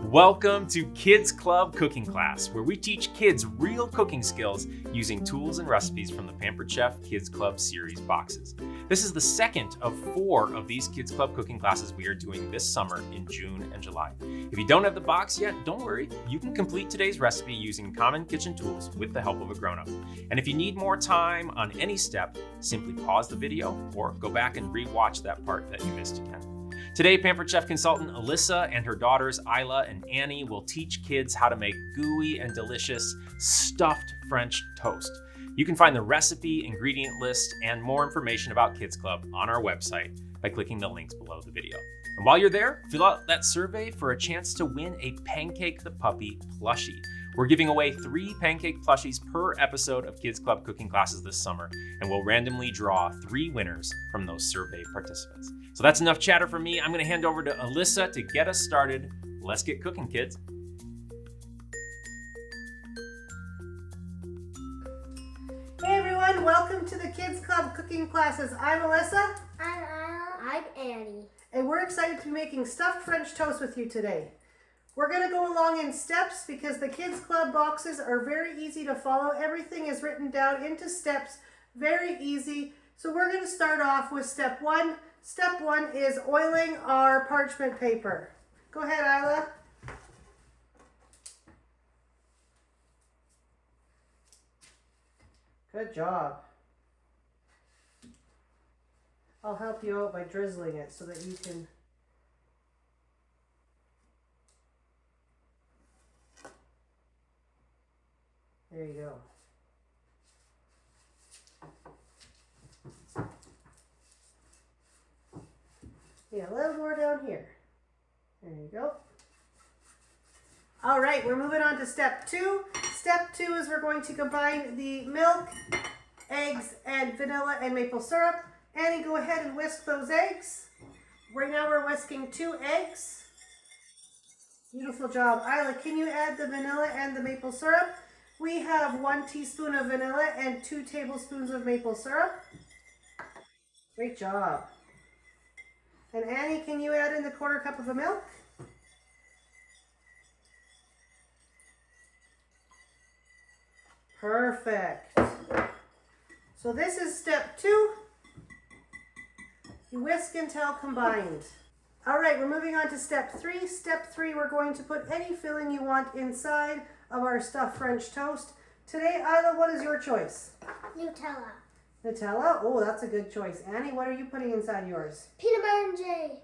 Welcome to Kids Club Cooking Class, where we teach kids real cooking skills using tools and recipes from the Pampered Chef Kids Club series boxes. This is the second of 4 of these Kids Club cooking classes we are doing this summer in June and July. If you don't have the box yet, don't worry. You can complete today's recipe using common kitchen tools with the help of a grown-up. And if you need more time on any step, simply pause the video or go back and re-watch that part that you missed again. Today, Pampered Chef consultant Alyssa and her daughters Isla and Annie will teach kids how to make gooey and delicious stuffed French toast. You can find the recipe, ingredient list, and more information about Kids Club on our website by clicking the links below the video. And while you're there, fill out that survey for a chance to win a Pancake the Puppy plushie. We're giving away 3 pancake plushies per episode of Kids Club cooking classes this summer, and we'll randomly draw 3 winners from those survey participants. So that's enough chatter from me. I'm going to hand over to Alyssa to get us started. Let's get cooking, kids. Hey everyone, welcome to the Kids Club cooking classes. I'm Alyssa. I'm Isla. I'm Annie. And we're excited to be making stuffed French toast with you today. We're going to go along in steps because the Kids Club boxes are very easy to follow. Everything is written down into steps, very easy. So we're going to start off with step 1. Step 1 is oiling our parchment paper. Go ahead, Isla. Good job. I'll help you out by drizzling it so that you can... There you go. Yeah, a little more down here. There you go. All right, we're moving on to step 2. Step 2 is we're going to combine the milk, eggs, and vanilla and maple syrup. Annie, go ahead and whisk those eggs. Right now we're whisking 2 eggs. Beautiful job. Isla, can you add the vanilla and the maple syrup? We have 1 teaspoon of vanilla and 2 tablespoons of maple syrup. Great job. And Annie, can you add in the 1/4 cup of milk? Perfect. So this is step 2. You whisk until combined. All right, we're moving on to step 3. Step 3, we're going to put any filling you want inside of our stuffed French toast. Today, Isla, what is your choice? Nutella. Nutella? Oh, that's a good choice. Annie, what are you putting inside yours? Peanut butter and jelly.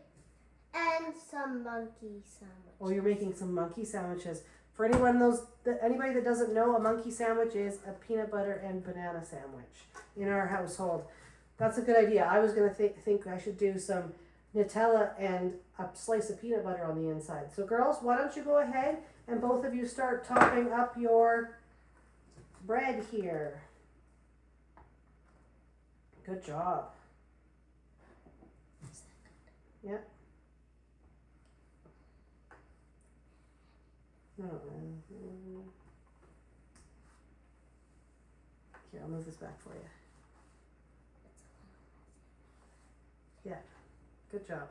And some monkey sandwich. Oh, you're making some monkey sandwiches. For anybody that doesn't know, a monkey sandwich is a peanut butter and banana sandwich in our household. That's a good idea. I was going to think I should do some Nutella and a slice of peanut butter on the inside. So girls, why don't you go ahead and both of you start topping up your bread here. Good job. Yeah. No. Here, I'll move this back for you. Yeah. Good job.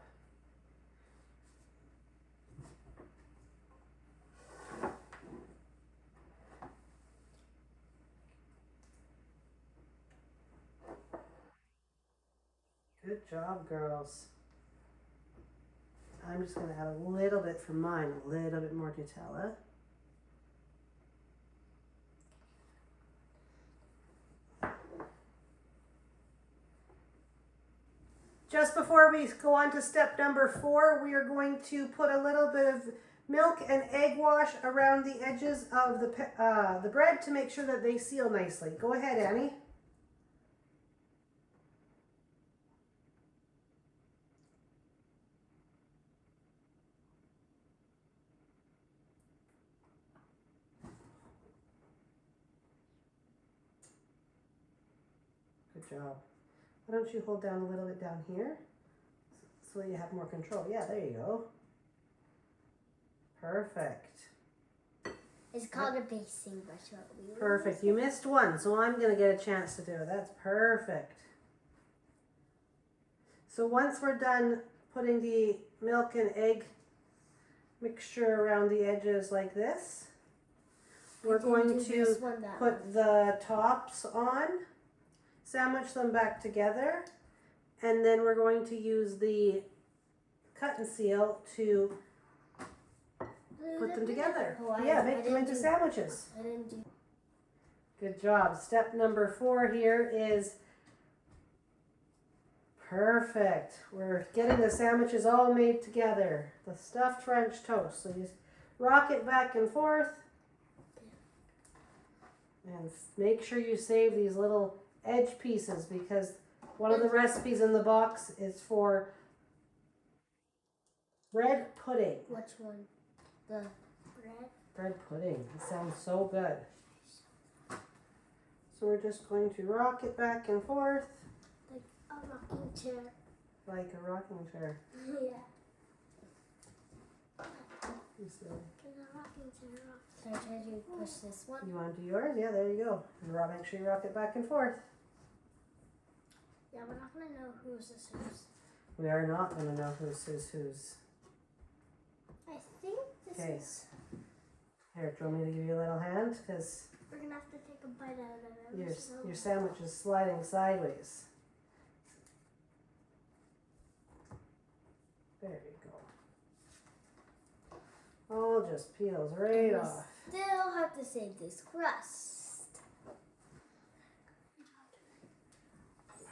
Good job, girls. I'm just going to add a little bit for mine, a little bit more Nutella. Just before we go on to step number 4, we are going to put a little bit of milk and egg wash around the edges of the bread to make sure that they seal nicely. Go ahead, Annie. Good job. Why don't you hold down a little bit down here so you have more control. Yeah, there you go. Perfect. It's called a basting brush. Perfect. You missed one, so I'm going to get a chance to do it. That's perfect. So once we're done putting the milk and egg mixture around the edges like this. We're going to put the tops on, sandwich them back together, and then we're going to use the cut and seal to put them together. Yeah, make them into sandwiches. I didn't do. Good job. Step number 4 here is perfect. We're getting the sandwiches all made together. The stuffed French toast. So you rock it back and forth. And make sure you save these little edge pieces because one of the recipes in the box is for bread pudding. Which one? The bread? Bread pudding. It sounds so good. So we're just going to rock it back and forth. Like a rocking chair. Like a rocking chair. Yeah. You see? Like a rocking chair. Can I try to push this one? You want to do yours? Yeah, there you go. And make sure you rock it back and forth. Yeah, we're not going to know whose this is. We are not going to know whose is whose. I think this is... Here, do you want me to give you a little hand? Because we're going to have to take a bite out of it. your sandwich is sliding sideways. There you go. All just peels right off. Still have to save this crust.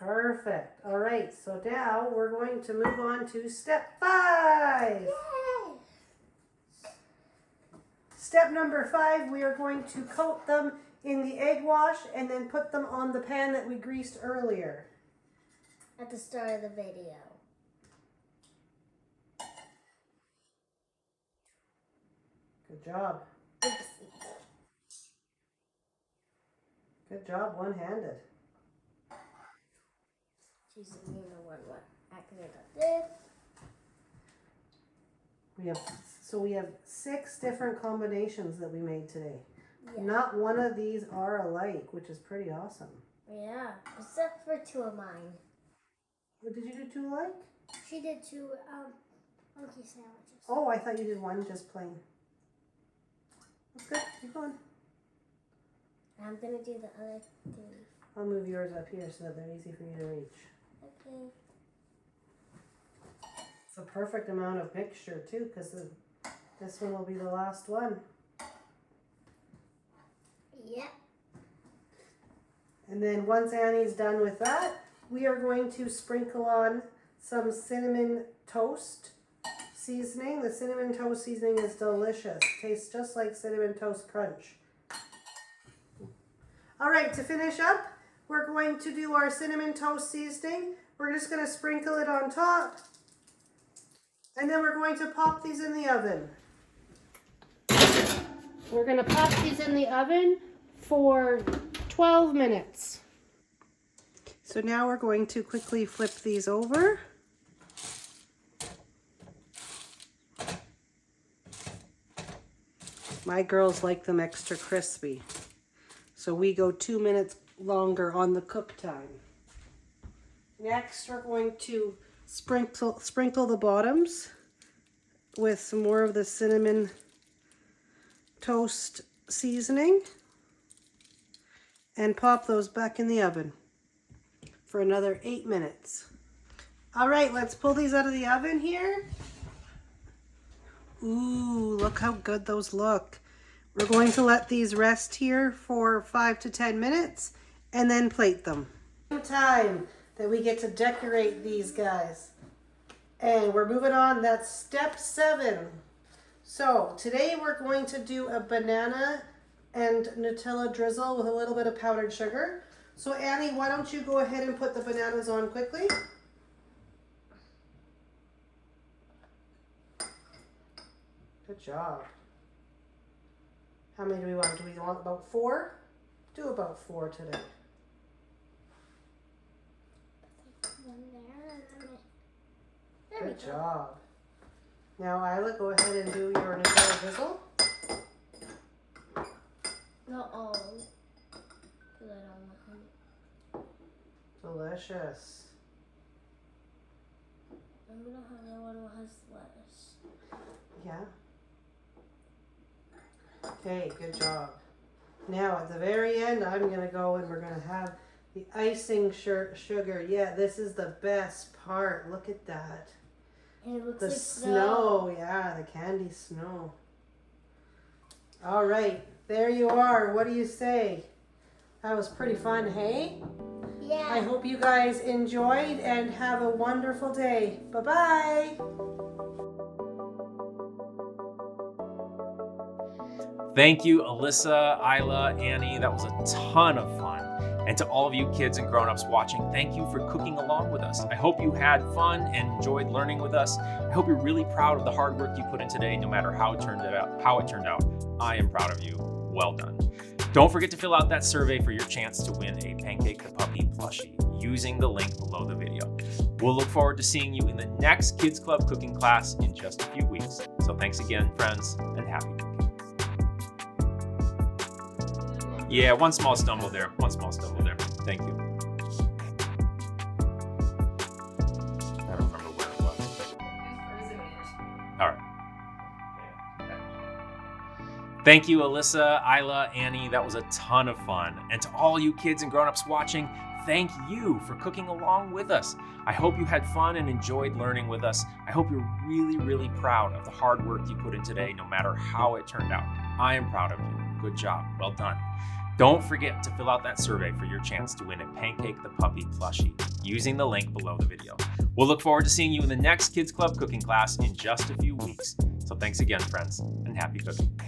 Perfect. All right, so now we're going to move on to step 5. Yay! Step number 5, we are going to coat them in the egg wash and then put them on the pan that we greased earlier. At the start of the video. Good job. Good job, one-handed. Jesus, you know what accident I did. We have 6 different combinations that we made today. Yeah. Not one of these are alike, which is pretty awesome. Yeah, except for 2 of mine. What, did you do 2 alike? She did 2 monkey sandwiches. Oh, I thought you did 1 just plain. That's good. Keep going. I'm gonna do the other 3. I'll move yours up here so that they're easy for you to reach. Okay. It's a perfect amount of mixture too, because this one will be the last one. Yep. And then once Annie's done with that, we are going to sprinkle on some cinnamon toast seasoning. The cinnamon toast seasoning is delicious. Tastes just like Cinnamon Toast Crunch. All right, to finish up, we're going to do our cinnamon toast seasoning. We're just going to sprinkle it on top. And then we're going to pop these in the oven. We're going to pop these in the oven for 12 minutes. So now we're going to quickly flip these over. My girls like them extra crispy. So we go 2 minutes longer on the cook time. Next, we're going to sprinkle the bottoms with some more of the cinnamon toast seasoning and pop those back in the oven for another 8 minutes. All right, let's pull these out of the oven here. Ooh, look how good those look. We're going to let these rest here for 5 to 10 minutes and then plate them. Time that we get to decorate these guys. And we're moving on, that's step 7. So today we're going to do a banana and Nutella drizzle with a little bit of powdered sugar. So Annie, why don't you go ahead and put the bananas on quickly? Good job. How many do we want? Do we want about 4? Do about 4 today. One there. Good job. Now Isla, go ahead and do your Nutella drizzle. Not all. Because I don't know how. Delicious. I'm going to have the one that has lettuce. Yeah. Okay, good job. Now at the very end, I'm gonna go and we're gonna have the icing sugar. Yeah, this is the best part. Look at that. And it looks The like snow. Yeah, the candy snow. All right, there you are. What do you say? That was pretty fun, hey? Yeah. I hope you guys enjoyed and have a wonderful day. Bye-bye. Thank you, Alyssa, Isla, Annie. That was a ton of fun. And to all of you kids and grown-ups watching, thank you for cooking along with us. I hope you had fun and enjoyed learning with us. I hope you're really proud of the hard work you put in today, no matter how it turned out. I am proud of you. Well done. Don't forget to fill out that survey for your chance to win a Pancake the Puppy plushie using the link below the video. We'll look forward to seeing you in the next Kids Club cooking class in just a few weeks. So thanks again, friends, and happy cooking. Yeah, one small stumble there. Thank you. I don't remember where it was. All right. Thank you, Alyssa, Isla, Annie. That was a ton of fun. And to all you kids and grown-ups watching, thank you for cooking along with us. I hope you had fun and enjoyed learning with us. I hope you're really, really proud of the hard work you put in today, no matter how it turned out. I am proud of you. Good job. Well done. Don't forget to fill out that survey for your chance to win a Pancake the Puppy plushie using the link below the video. We'll look forward to seeing you in the next Kids Club cooking class in just a few weeks. So thanks again, friends, and happy cooking.